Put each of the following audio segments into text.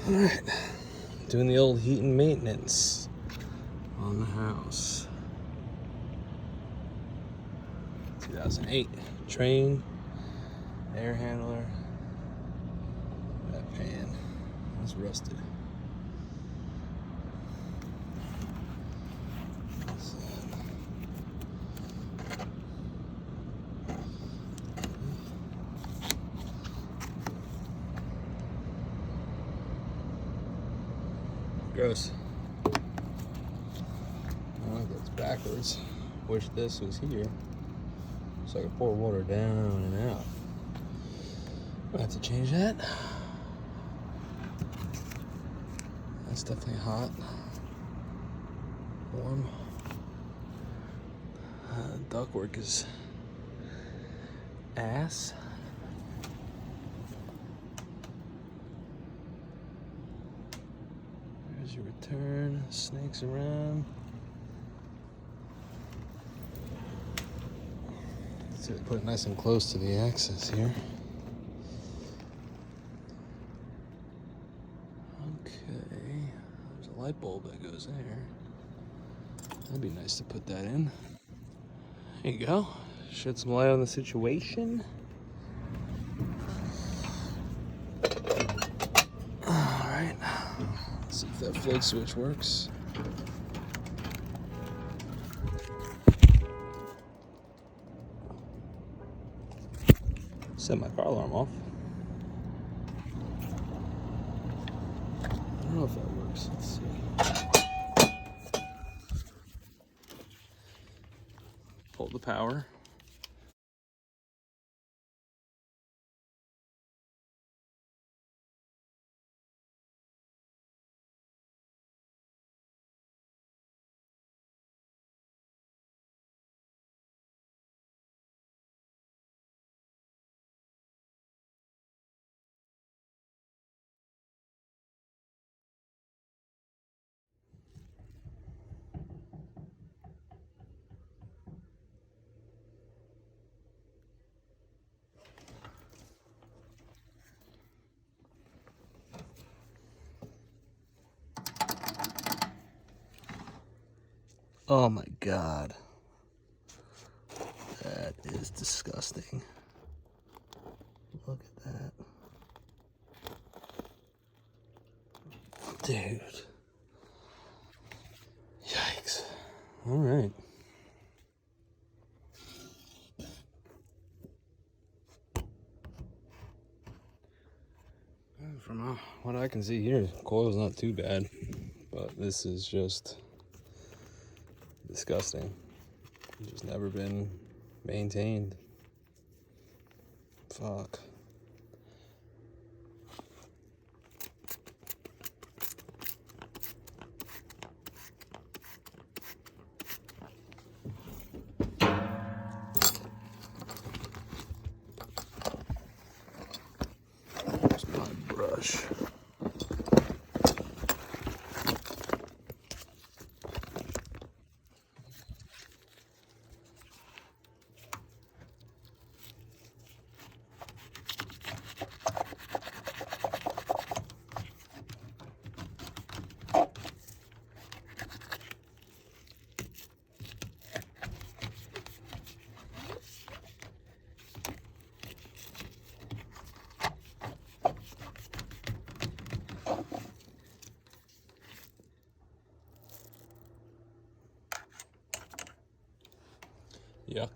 Alright, doing the old heat and maintenance on the house. 2008 train, air handler, that pan was rusted. Gross. Oh, that's backwards. Wish this was here so I could pour water down and out. I'll have to change that. That's definitely hot. Warm. Ductwork is ass. There's your return. Snakes around. Let's see, put it nice and close to the axis here. Okay, there's a light bulb that goes there. That'd be nice to put that in. There you go. Shed some light on the situation. Alright, let's see if that float switch works. Set my car alarm off. I don't know if that works. Let's see. Pull the power. Oh my God. That is disgusting. Look at that. Dude. Yikes. All right. From what I can see here, coil's not too bad, but this is just disgusting. It's just never been maintained. Fuck. There's my brush. Yuck.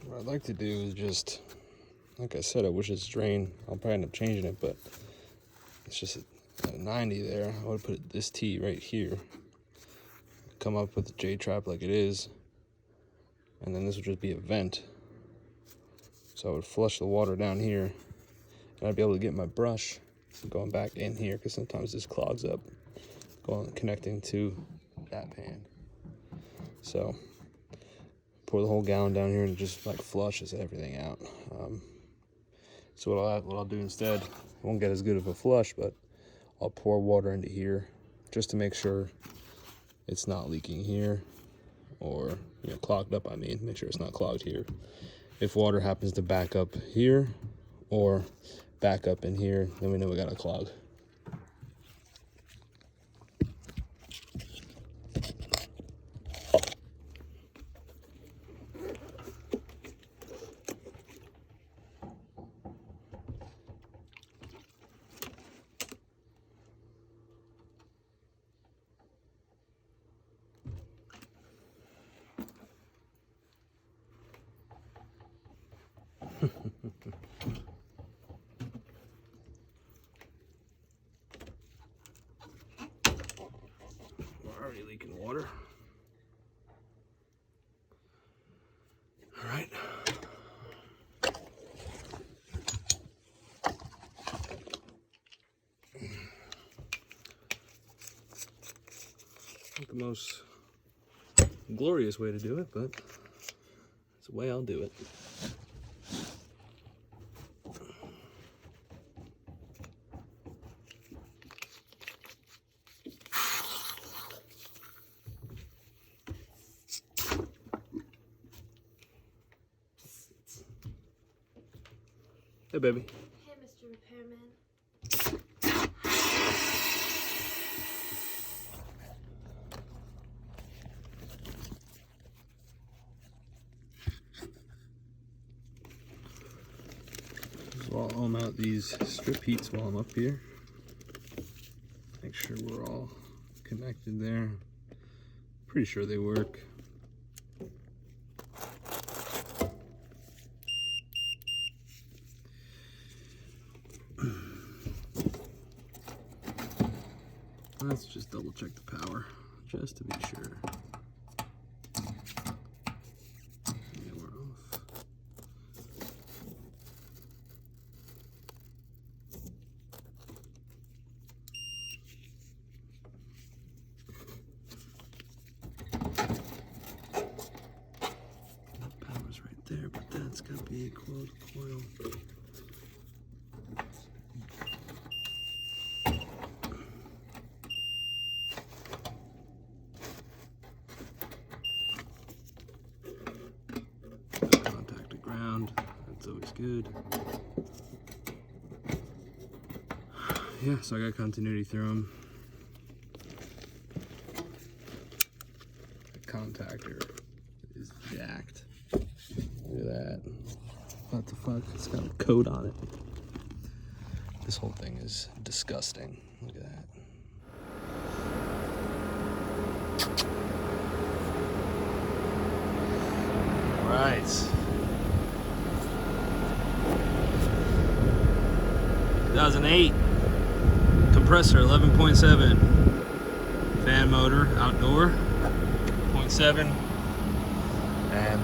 What I'd like to do is just, like I said, I wish it's drained. I'll probably end up changing it, but it's just at a 90 there. I would put this T right here. Come up with the J-trap like it is. And then this would just be a vent. So I would flush the water down here. And I'd be able to get my brush going back in here, because sometimes this clogs up connecting to that pan. So pour the whole gallon down here and just like flushes everything out. So what I'll do instead, I won't get as good of a flush, but I'll pour water into here just to make sure it's not leaking here, or clogged up. I mean, make sure it's not clogged here. If water happens to back up here or back up in here, then we know we got a clog. We're already leaking water. All right. Not the most glorious way to do it, but it's the way I'll do it. Hey, baby. Hey, Mr. Repairman. So I'll ohm out these strip heats while I'm up here. Make sure we're all connected there. Pretty sure they work. Let's just double check the power, just to be sure. Yeah, we're off. That power's right there, but that's got to be a coiled coil. Contact to ground, that's always good. Yeah, so I got continuity through them. The contactor is jacked. Look at that. What the fuck? It's got a coat on it. This whole thing is disgusting. Look at that. Right. 2008 compressor 11.7 fan motor outdoor 0.7 and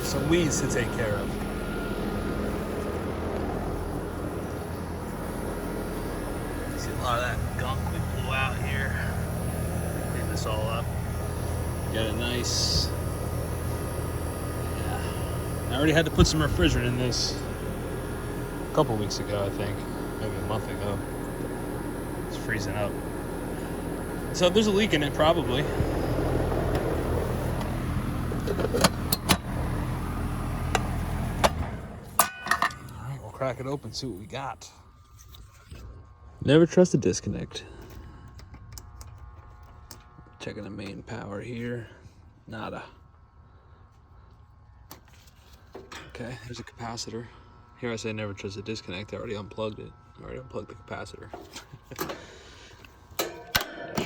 some weeds to take care of. See a lot of that gunk we blew out here. Clean this all up. Got it nice. Yeah. I already had to put some refrigerant in this a couple weeks ago, I think. Maybe a month ago. It's freezing up. So there's a leak in it, probably. Alright, we'll crack it open, see what we got. Never trust a disconnect. Checking the main power here. Nada. Okay, there's a capacitor. Here I say never trust a disconnect. I already unplugged it. I already unplugged the capacitor.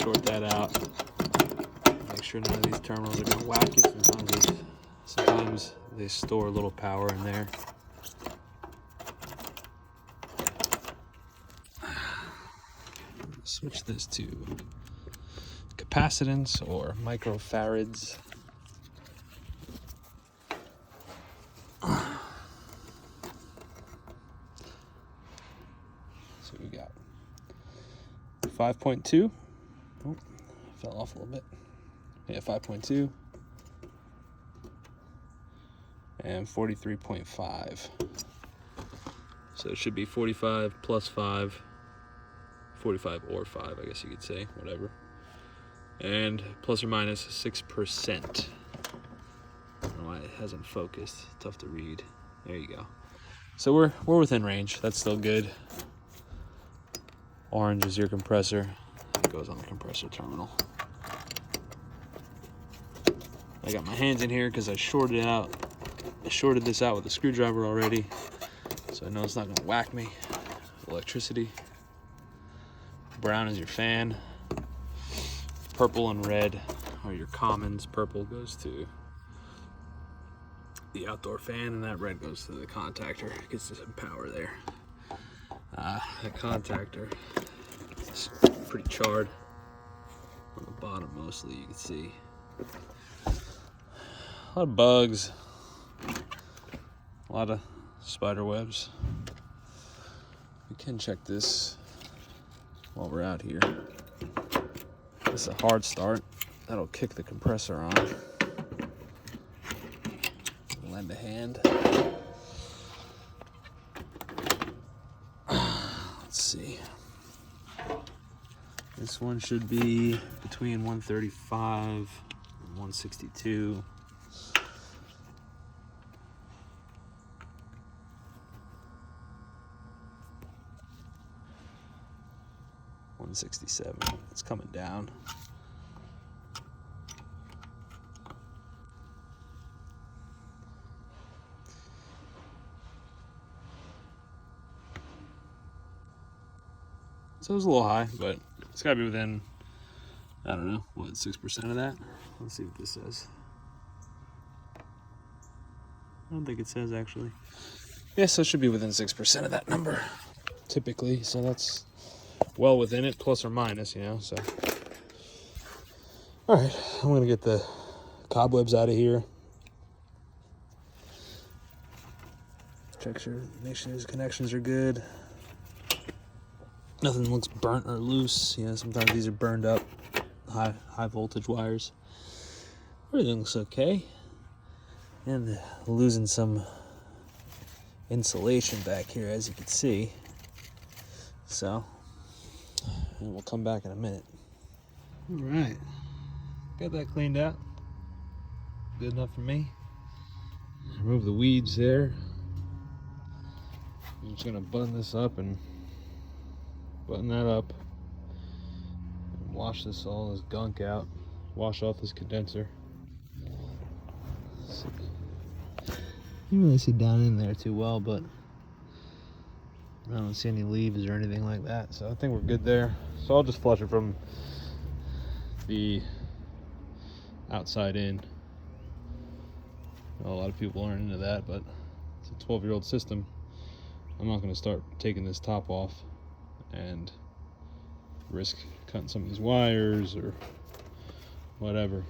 Short that out. Make sure none of these terminals are gonna whack you. Sometimes they store a little power in there. Switch this to capacitance or microfarads. So we got 5.2. Oh, fell off a little bit. Yeah, 5.2 and 43.5. So it should be 45 plus 5, 45 or 5, I guess you could say, whatever. and plus or minus 6%. I don't know why it hasn't focused. Tough to read. There you go. So we're within range. That's still good. Orange is your compressor. It goes on the compressor terminal. I got my hands in here because I shorted it out. I shorted this out with a screwdriver already, so I know it's not gonna whack me. Electricity. Brown is your fan. Purple and red are your commons. Purple goes to the outdoor fan, and that red goes to the contactor. Gets some power there. The contactor is pretty charred on the bottom mostly, you can see. A lot of bugs, a lot of spider webs. We can check this while we're out here. This is a hard start. That'll kick the compressor on. Lend a hand. Let's see. This one should be between 135 and 162. $167. It's coming down. So it was a little high, but it's gotta be within, I don't know, what, 6% of that? Let's see what this says. I don't think it says actually. Yeah, so it should be within 6% of that number, typically. So that's well within it, plus or minus, you know, so. All right, I'm gonna get the cobwebs out of here. Make sure these connections are good. Nothing looks burnt or loose. You know, sometimes these are burned up, high voltage wires. Everything looks okay. And losing some insulation back here, as you can see. So, and we'll come back in a minute. All right, got that cleaned out. Good enough for me. Remove the weeds there. I'm just gonna button this up and button that up. And wash all this gunk out. Wash off this condenser. You can't really see down in there too well, but I don't see any leaves or anything like that, so I think we're good there. So I'll just flush it from the outside in. Well, a lot of people aren't into that, but it's a 12-year-old system. I'm not going to start taking this top off and risk cutting some of these wires or whatever.